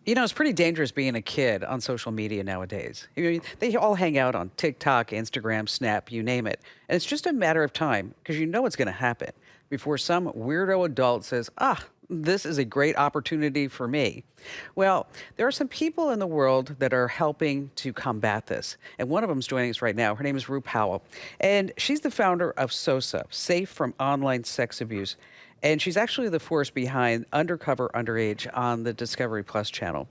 It's pretty dangerous being a kid on social media nowadays. They all hang out on TikTok, Instagram, Snap, you name it. And it's just a matter of time because you know it's going to happen before some weirdo adult says, this is a great opportunity for me. Well, there are some people in the world that are helping to combat this. And one of them is joining us right now. Her name is Roo Powell. And she's the founder of SOSA, Safe from Online Sex Abuse. And she's actually the force behind Undercover Underage on the Discovery Plus channel.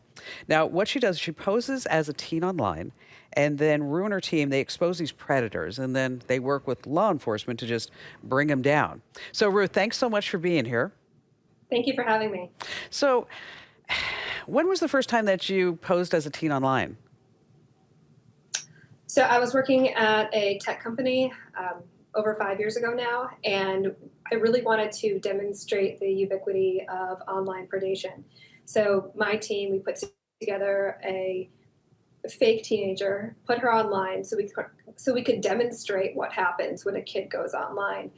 Now, what she does, she poses as a teen online, and then Rue and her team, they expose these predators, and then they work with law enforcement to just bring them down. So, Rue, thanks so much for being here. Thank you for having me. So, when was the first time that you posed as a teen online? So I was working at a tech company over 5 years ago now, and I really wanted to demonstrate the ubiquity of online predation. So my team, we put together a fake teenager, put her online so we could demonstrate what happens when a kid goes online.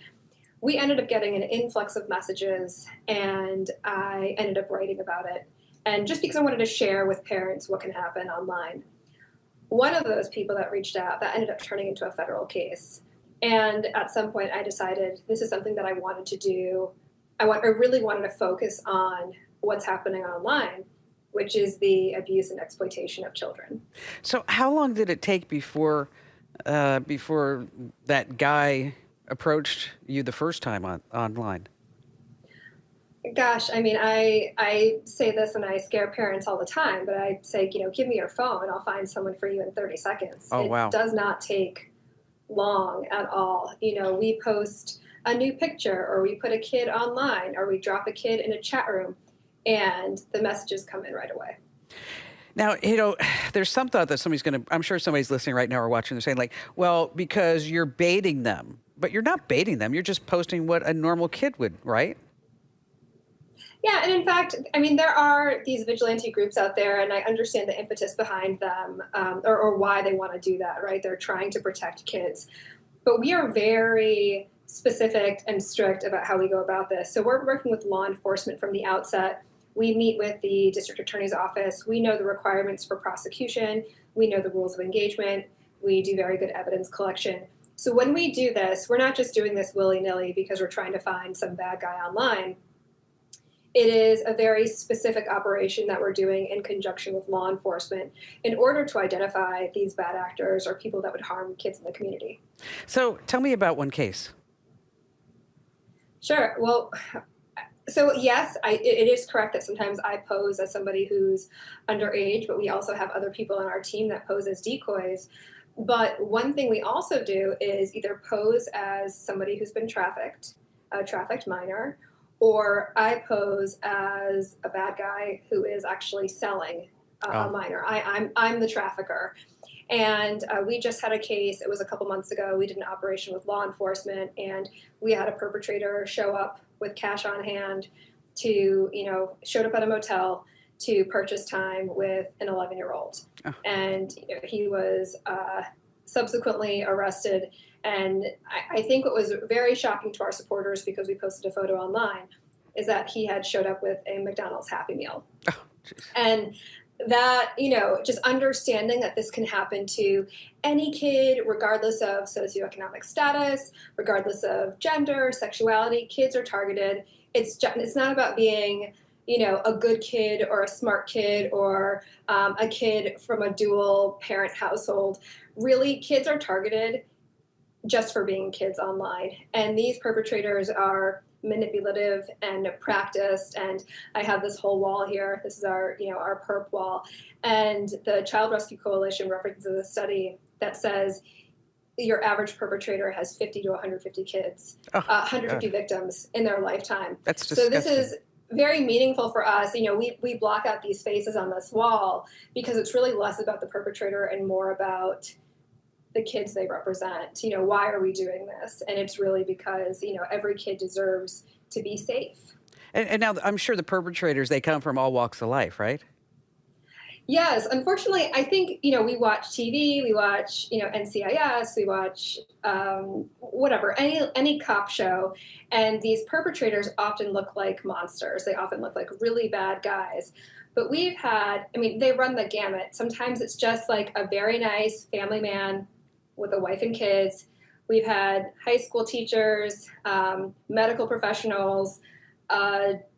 We ended up getting an influx of messages, and I ended up writing about it. And just because I wanted to share with parents what can happen online. One of those people that reached out, that ended up turning into a federal case. And at some point, I decided this is something that I wanted to do. I really wanted to focus on what's happening online, which is the abuse and exploitation of children. So, how long did it take before that guy approached you the first time online? Gosh, I mean, I say this and I scare parents all the time, but I say, give me your phone and I'll find someone for you in 30 seconds. Oh, It wow. does not take long at all. We post a new picture, or we put a kid online, or we drop a kid in a chat room, and the messages come in right away. Now, there's some thought that I'm sure somebody's listening right now or watching, they're saying, like, well, because you're baiting them. But you're not baiting them. You're just posting what a normal kid would, right? Yeah, and in fact, I mean, there are these vigilante groups out there, and I understand the impetus behind them, or why they want to do that, right? They're trying to protect kids. But we are very specific and strict about how we go about this. So we're working with law enforcement from the outset. We meet with the district attorney's office. We know the requirements for prosecution. We know the rules of engagement. We do very good evidence collection. So when we do this, we're not just doing this willy-nilly because we're trying to find some bad guy online. It is a very specific operation that we're doing in conjunction with law enforcement in order to identify these bad actors or people that would harm kids in the community. So tell me about one case. Sure. Well, so yes, it is correct that sometimes I pose as somebody who's underage, but we also have other people on our team that pose as decoys. But one thing we also do is either pose as somebody who's been trafficked, a trafficked minor, or I pose as a bad guy who is actually selling a Oh, minor. I'm the trafficker. And we just had a case, it was a couple months ago. We did an operation with law enforcement, and we had a perpetrator show up with cash on hand showed up at a motel to purchase time with an 11-year-old. oh, And he was subsequently arrested. And I think what was very shocking to our supporters, because we posted a photo online, is that he had showed up with a McDonald's Happy Meal. oh, jeez. And that, just understanding that this can happen to any kid, regardless of socioeconomic status, regardless of gender, sexuality. Kids are targeted. It's not about being, a good kid or a smart kid or a kid from a dual parent household. Really, kids are targeted just for being kids online. And these perpetrators are manipulative and practiced. And I have this whole wall here. This is our perp wall. And the Child Rescue Coalition references a study that says your average perpetrator has 50 to 150 kids, Oh, 150 God. victims in their lifetime. That's So this disgusting. is very meaningful for us. We block out these faces on this wall because it's really less about the perpetrator and more about the kids they represent. Why are we doing this? And it's really because, every kid deserves to be safe. And now I'm sure the perpetrators, they come from all walks of life, right? Yes, unfortunately, I think, we watch TV, we watch, NCIS, we watch whatever, any cop show, and these perpetrators often look like monsters. They often look like really bad guys. But we've had, I mean, they run the gamut. Sometimes it's just like a very nice family man with a wife and kids. We've had high school teachers, medical professionals,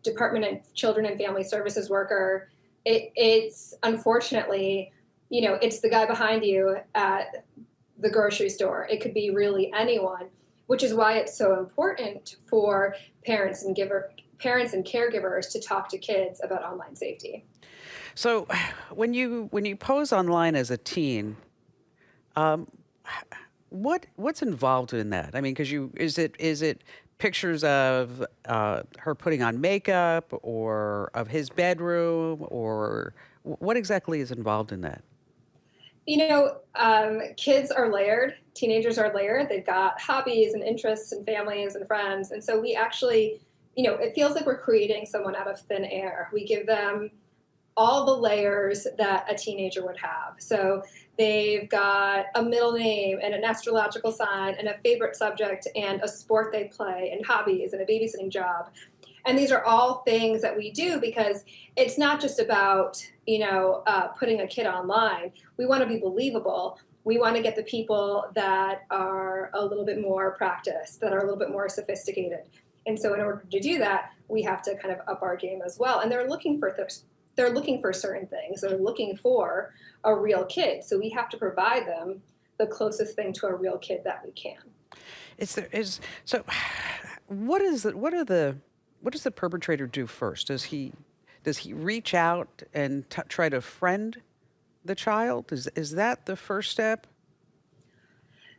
Department of Children and Family Services worker. It's unfortunately, it's the guy behind you at the grocery store. It could be really anyone, which is why it's so important for parents and caregivers to talk to kids about online safety. So, when you pose online as a teen, um, what's involved in that? I mean, because you is it pictures of her putting on makeup, or of his bedroom, or what exactly is involved in that? Kids are layered, teenagers are layered. They've got hobbies and interests and families and friends. And so we actually, it feels like we're creating someone out of thin air. We give them all the layers that a teenager would have. So they've got a middle name and an astrological sign and a favorite subject and a sport they play and hobbies and a babysitting job. And these are all things that we do because it's not just about, putting a kid online. We want to be believable. We want to get the people that are a little bit more practiced, that are a little bit more sophisticated. And so in order to do that, we have to kind of up our game as well. And they're looking for certain things. They're looking for a real kid. So we have to provide them the closest thing to a real kid that we can. Is there is so? What is the what are the what does the perpetrator do first? Does he reach out and try to friend the child? Is that the first step?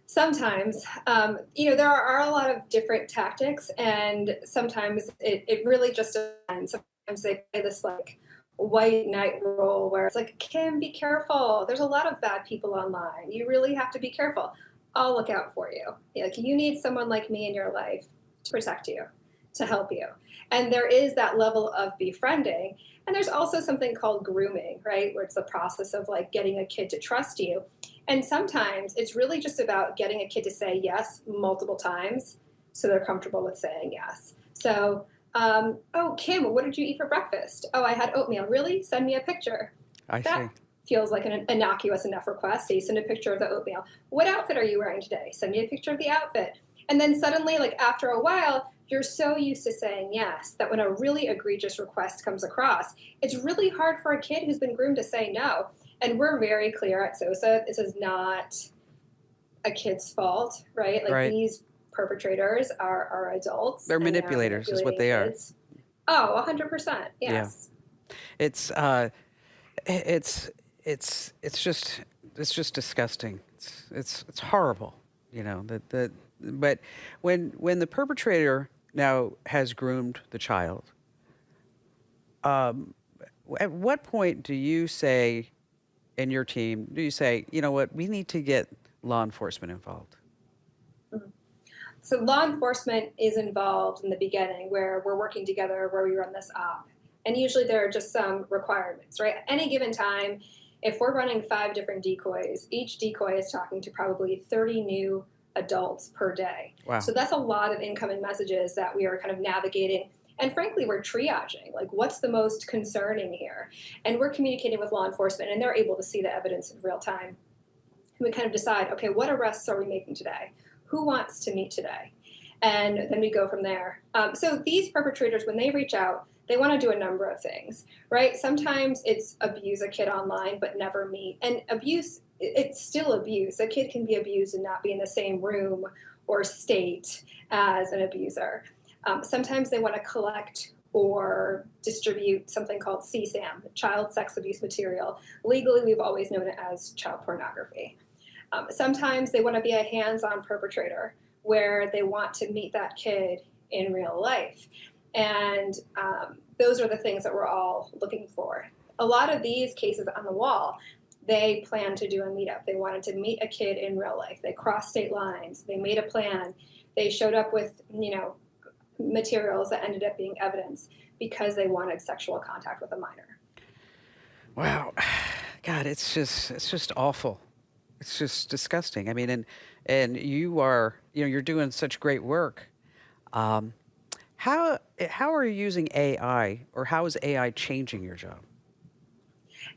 Sometimes, there are a lot of different tactics, and sometimes it really just depends. Sometimes they play this like white knight role where it's like, Kim, be careful. There's a lot of bad people online. You really have to be careful. I'll look out for you. Like you need someone like me in your life to protect you, to help you. And there is that level of befriending. And there's also something called grooming, right? Where it's the process of like getting a kid to trust you. And sometimes it's really just about getting a kid to say yes multiple times so they're comfortable with saying yes. So, oh, Kim, what did you eat for breakfast? Oh, I had oatmeal. Really? Send me a picture. I That see. feels like an innocuous enough request. So you send a picture of the oatmeal. What outfit are you wearing today? Send me a picture of the outfit. And then suddenly, like after a while, you're so used to saying yes that when a really egregious request comes across, it's really hard for a kid who's been groomed to say no. And we're very clear at SOSA, this is not a kid's fault, right? Like Right. these perpetrators are adults They're and they are manipulators, is what manipulating they are. kids. Oh, 100%. Yeah. Yes. It's it's it's just disgusting. It's horrible. That but when the perpetrator now has groomed the child, um, at what point do you say, in your team, do you say, you know what, we need to get law enforcement involved? Mhm. So law enforcement is involved in the beginning where we're working together, where we run this op. And usually there are just some requirements, right? At any given time, if we're running 5 different decoys, each decoy is talking to probably 30 new adults per day. Wow. So that's a lot of incoming messages that we are kind of navigating. And frankly, we're triaging. Like, what's the most concerning here? And we're communicating with law enforcement, and they're able to see the evidence in real time. And we kind of decide, okay, what arrests are we making today? Who wants to meet today? And then we go from there. So these perpetrators, when they reach out, they want to do a number of things, right? Sometimes it's abuse a kid online but never meet. And abuse, it's still abuse. A kid can be abused and not be in the same room or state as an abuser. Sometimes they want to collect or distribute something called CSAM, child sex abuse material. Legally, we've always known it as child pornography. Sometimes they want to be a hands-on perpetrator where they want to meet that kid in real life. And those are the things that we're all looking for. A lot of these cases on the wall, they plan to do a meetup. They wanted to meet a kid in real life. They crossed state lines. They made a plan. They showed up with, materials that ended up being evidence because they wanted sexual contact with a minor. Wow. God, it's just awful. It's just disgusting. I mean, and you're doing such great work. Um, how are you using AI, or how is AI changing your job?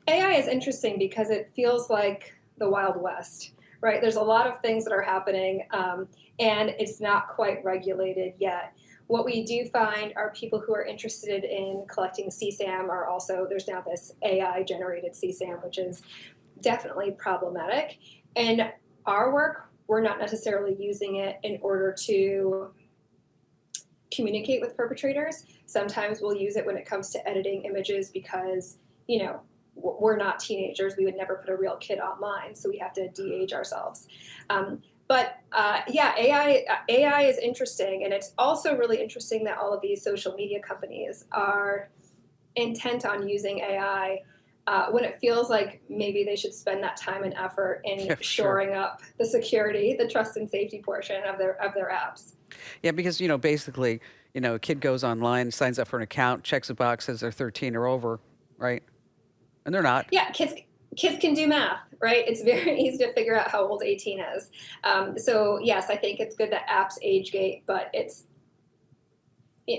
AI is interesting because it feels like the Wild West, right? There's a lot of things that are happening, and it's not quite regulated yet. What we do find are people who are interested in collecting CSAM are also, there's now this AI generated CSAM, which is definitely problematic. And our work, we're not necessarily using it in order to communicate with perpetrators. Sometimes we'll use it when it comes to editing images because, you know, we're not teenagers. We would never put a real kid online, so we have to de-age ourselves. Yeah, AI is interesting, and it's also really interesting that all of these social media companies are intent on using AI when it feels like maybe they should spend that time and effort in Yeah, for sure. shoring up the security, the trust and safety portion of their apps. Yeah, because basically, a kid goes online, signs up for an account, checks a box, says they're 13 or over, right? And they're not. Yeah, kids can do math, right? It's very easy to figure out how old 18 is. So yes, I think it's good that apps age gate, but it's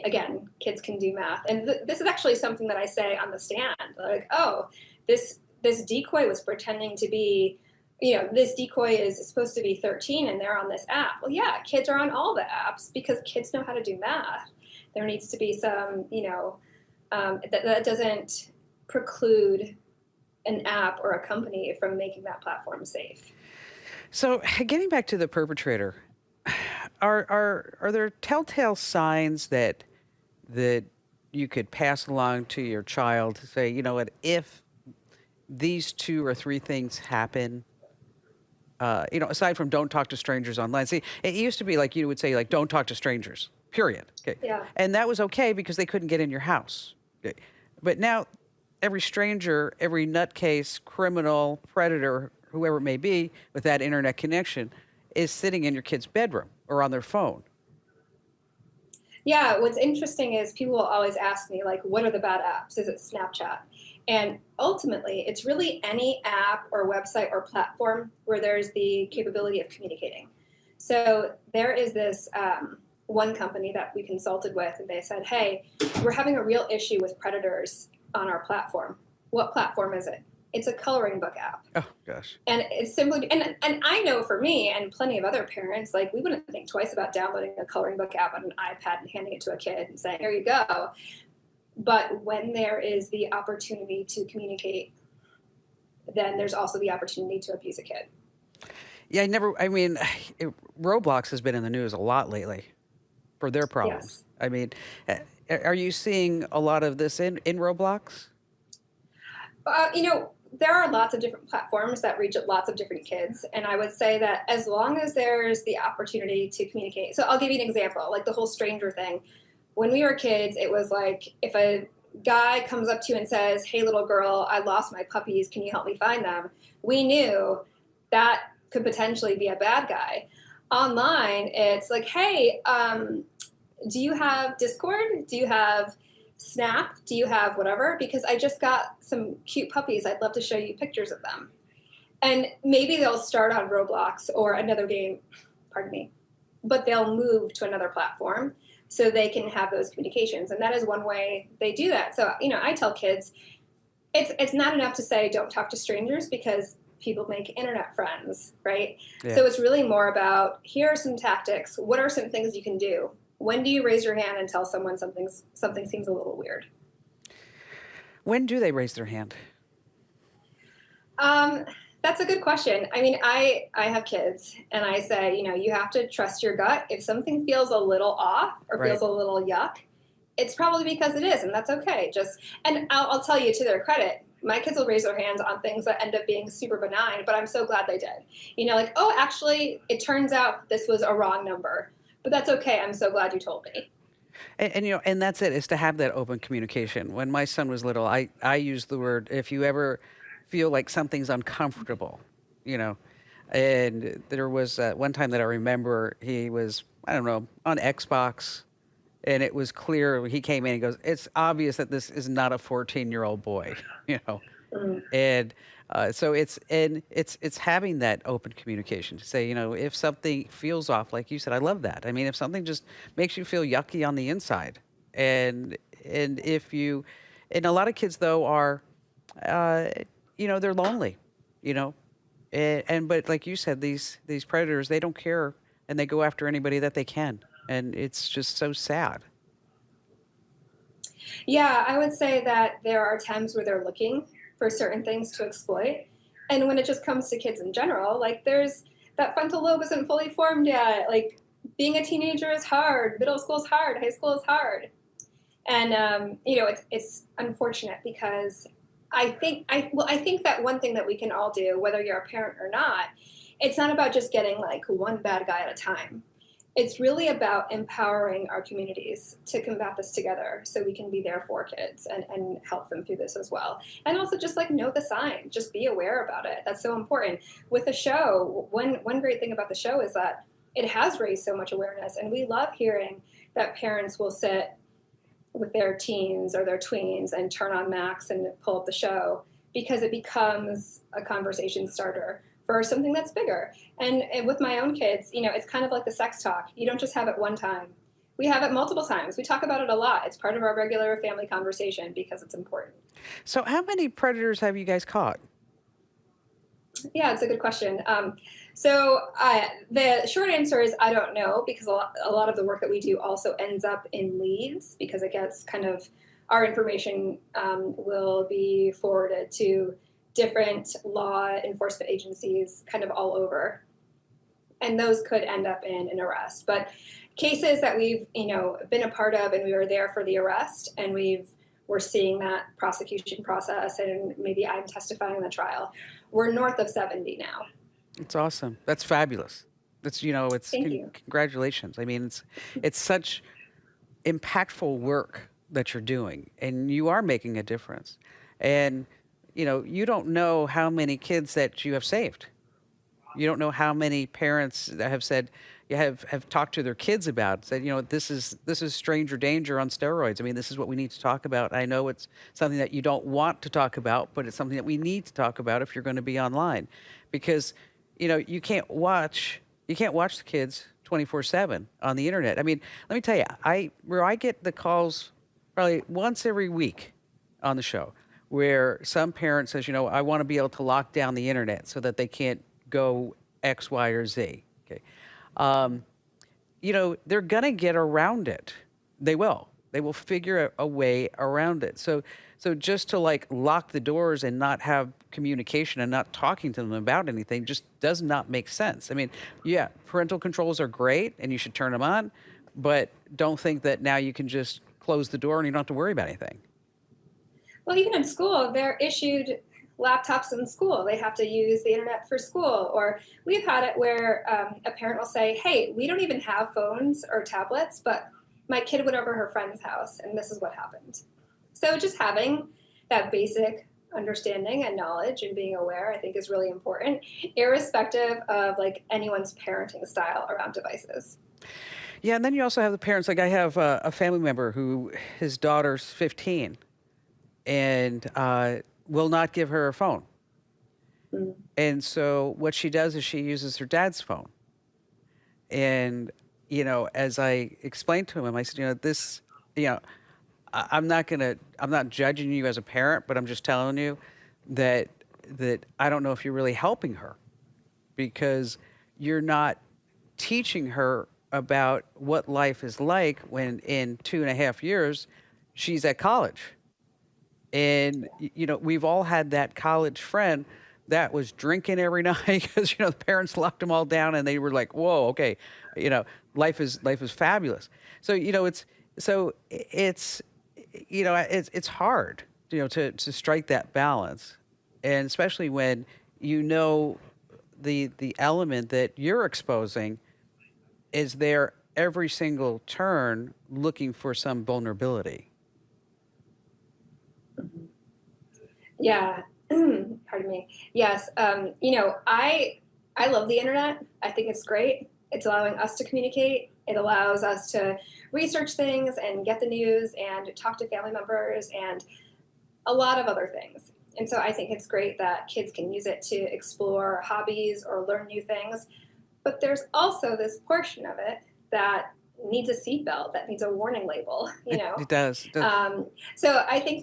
again, kids can do math, and this is actually something that I say on the stand. Like, oh, this decoy was pretending to be, this decoy is supposed to be 13, and they're on this app. Well, yeah, kids are on all the apps because kids know how to do math. There needs to be some, that doesn't preclude an app or a company from making that platform safe. So, getting back to the perpetrator, are there telltale signs that you could pass along to your child to say, you know what, if these two or three things happen, aside from don't talk to strangers online. See, it used to be like you would say, like, don't talk to strangers, period. Okay. Yeah. And that was okay because they couldn't get in your house. Okay. But now every stranger, every nutcase, criminal, predator, whoever it may be, with that internet connection is sitting in your kid's bedroom or on their phone. Yeah, what's interesting is people will always ask me, like, what are the bad apps? Is it Snapchat? And ultimately, it's really any app or website or platform where there's the capability of communicating. So there is this one company that we consulted with, and they said, hey, we're having a real issue with predators on our platform. What platform is it? It's a coloring book app. Oh, gosh. And it's simply, and I know for me and plenty of other parents, like we wouldn't think twice about downloading a coloring book app on an iPad and handing it to a kid and saying, here you go. But when there is the opportunity to communicate, then there's also the opportunity to abuse a kid. Yeah, I mean, Roblox has been in the news a lot lately for their problems. Yes. I mean, are you seeing a lot of this in Roblox? There are lots of different platforms that reach lots of different kids. And I would say that as long as there's the opportunity to communicate. So I'll give you an example, like the whole stranger thing. When we were kids, it was like if a guy comes up to you and says, hey, little girl, I lost my puppies. Can you help me find them? We knew that could potentially be a bad guy. Online, it's like, hey, do you have Discord? Do you have Snap? Do you have whatever? Because I just got some cute puppies. I'd love to show you pictures of them. And maybe they'll start on Roblox or another game, pardon me, but they'll move to another platform so they can have those communications. And that is one way they do that. So, I tell kids, it's not enough to say don't talk to strangers because people make internet friends, right? Yeah. So it's really more about here are some tactics. What are some things you can do? When do you raise your hand and tell someone something seems a little weird? When do they raise their hand? That's a good question. I mean, I have kids, and I say, you have to trust your gut. If something feels a little off or Right. feels a little yuck, it's probably because it is, and that's okay. And I'll tell you to their credit, my kids will raise their hands on things that end up being super benign, but I'm so glad they did. Like, oh, actually, it turns out this was a wrong number. But that's okay. I'm so glad you told me. And that's it, is to have that open communication. When my son was little, I used the word, if you ever feel like something's uncomfortable, you know. And there was one time that I remember he was, I don't know, on Xbox, and it was clear he came in and goes, it's obvious that this is not a 14-year-old boy, you know. Mm. And so it's having that open communication to say, if something feels off, like you said, I love that. I mean, if something just makes you feel yucky on the inside, and if you, and a lot of kids though are uh, they're lonely, you know, and but like you said, these predators, they don't care, and they go after anybody that they can, and it's just so sad. Yeah, I would say that there are times where they're looking for certain things to exploit. And when it just comes to kids in general, like there's that frontal lobe isn't fully formed yet. Like being a teenager is hard, middle school is hard, high school is hard. And it's unfortunate because I think that one thing that we can all do, whether you're a parent or not, it's not about just getting like one bad guy at a time. It's really about empowering our communities to combat this together so we can be there for kids and help them through this as well. And also just like know the sign, just be aware about it. That's so important. With the show, one great thing about the show is that it has raised so much awareness, and we love hearing that parents will sit with their teens or their tweens and turn on Max and pull up the show because it becomes a conversation starter for something that's bigger. And with my own kids, it's kind of like the sex talk. You don't just have it one time. We have it multiple times. We talk about it a lot. It's part of our regular family conversation because it's important. So, how many predators have you guys caught? Yeah, it's a good question. The short answer is I don't know because a lot of the work that we do also ends up in leads because it gets kind of our information will be forwarded to different law enforcement agencies kind of all over. And those could end up in an arrest. But cases that we've been a part of and we were there for the arrest and we're seeing that prosecution process and maybe I'm testifying in the trial. We're north of 70 now. It's awesome. That's fabulous. It's Thank you. congratulations. I mean, it's such impactful work that you're doing, and you are making a difference. And you don't know how many kids that you have saved. You don't know how many parents that have said you have talked to their kids about, said, this is stranger danger on steroids. I mean, this is what we need to talk about. I know it's something that you don't want to talk about, but it's something that we need to talk about if you're going to be online, because you can't watch the kids 24/7 on the internet. I mean, let me tell you, I get the calls probably once every week on the show where some parent says, I want to be able to lock down the internet so that they can't go X, Y, or Z. Okay. Um, they're going to get around it. They will. They will figure a way around it. So just to like lock the doors and not have communication and not talking to them about anything just does not make sense. I mean, yeah, parental controls are great and you should turn them on, but don't think that now you can just close the door and you don't have to worry about anything. Well, even in school, they're issued laptops in school. They have to use the internet for school. Or we've had it where a parent will say, hey, we don't even have phones or tablets, but my kid went over her friend's house and this is what happened. So just having that basic understanding and knowledge and being aware, I think is really important, irrespective of like anyone's parenting style around devices. Yeah, and then you also have the parents. Like I have a family member who his daughter's 15 and will not give her a phone. Mm. And so what she does is she uses her dad's phone. And, as I explained to him, I said, this, I'm not judging you as a parent, but I'm just telling you that I don't know if you're really helping her because you're not teaching her about what life is like when in 2.5 years she's at college. And, we've all had that college friend that was drinking every night because, the parents locked them all down and they were like, whoa, okay, life is fabulous. So, it's hard, to strike that balance. And especially when the element that you're exposing is there every single turn looking for some vulnerability. Yeah. Pardon me. Yes. I love the internet. I think it's great. It's allowing us to communicate. It allows us to research things and get the news and talk to family members and a lot of other things. And so I think it's great that kids can use it to explore hobbies or learn new things. But there's also this portion of it that needs a seatbelt, that needs a warning label, It does. So I think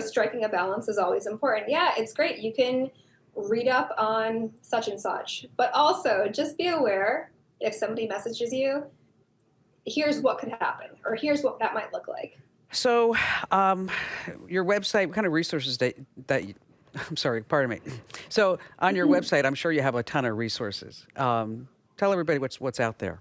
striking a balance is always important. Yeah, it's great. You can read up on such and such, but also just be aware if somebody messages you, here's what could happen, or here's what that might look like. So, um, your website, what kind of resources that you, I'm sorry, pardon me. So, on your website, I'm sure you have a ton of resources. Tell everybody what's out there.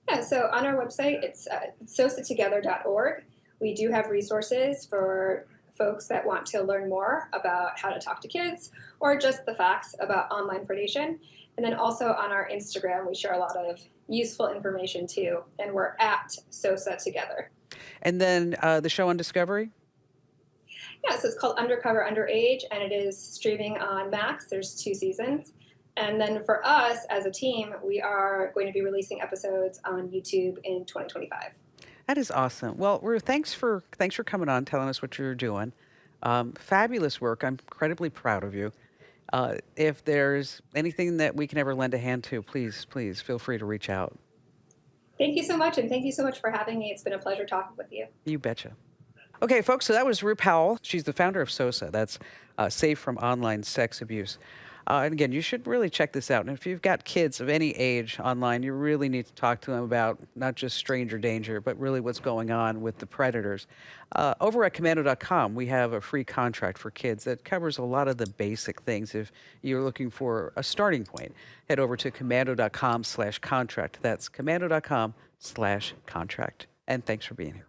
Yeah, so on our website, it's sosatogether.org. We do have resources for folks that want to learn more about how to talk to kids or just the facts about online predation. And then also on our Instagram, we share a lot of useful information too, and we're at SOSA Together. And then the show on Discovery. Yeah, so it's called Undercover Underage, and it is streaming on Max. There's 2 seasons. And then for us as a team, we are going to be releasing episodes on YouTube in 2025. That is awesome. Well, Ruth, thanks for coming on, telling us what you're doing. Fabulous work. I'm incredibly proud of you. If there's anything that we can ever lend a hand to, please feel free to reach out. Thank you so much, and thank you so much for having me. It's been a pleasure talking with you. You betcha. Okay, folks, so that was Roo Powell. She's the founder of SOSA. That's Safe from Online Sex Abuse. And again, you should really check this out. And if you've got kids of any age online, you really need to talk to them about not just stranger danger, but really what's going on with the predators. Over at commando.com, we have a free contract for kids that covers a lot of the basic things. If you're looking for a starting point, head over to commando.com/contract. That's commando.com/contract. And thanks for being here.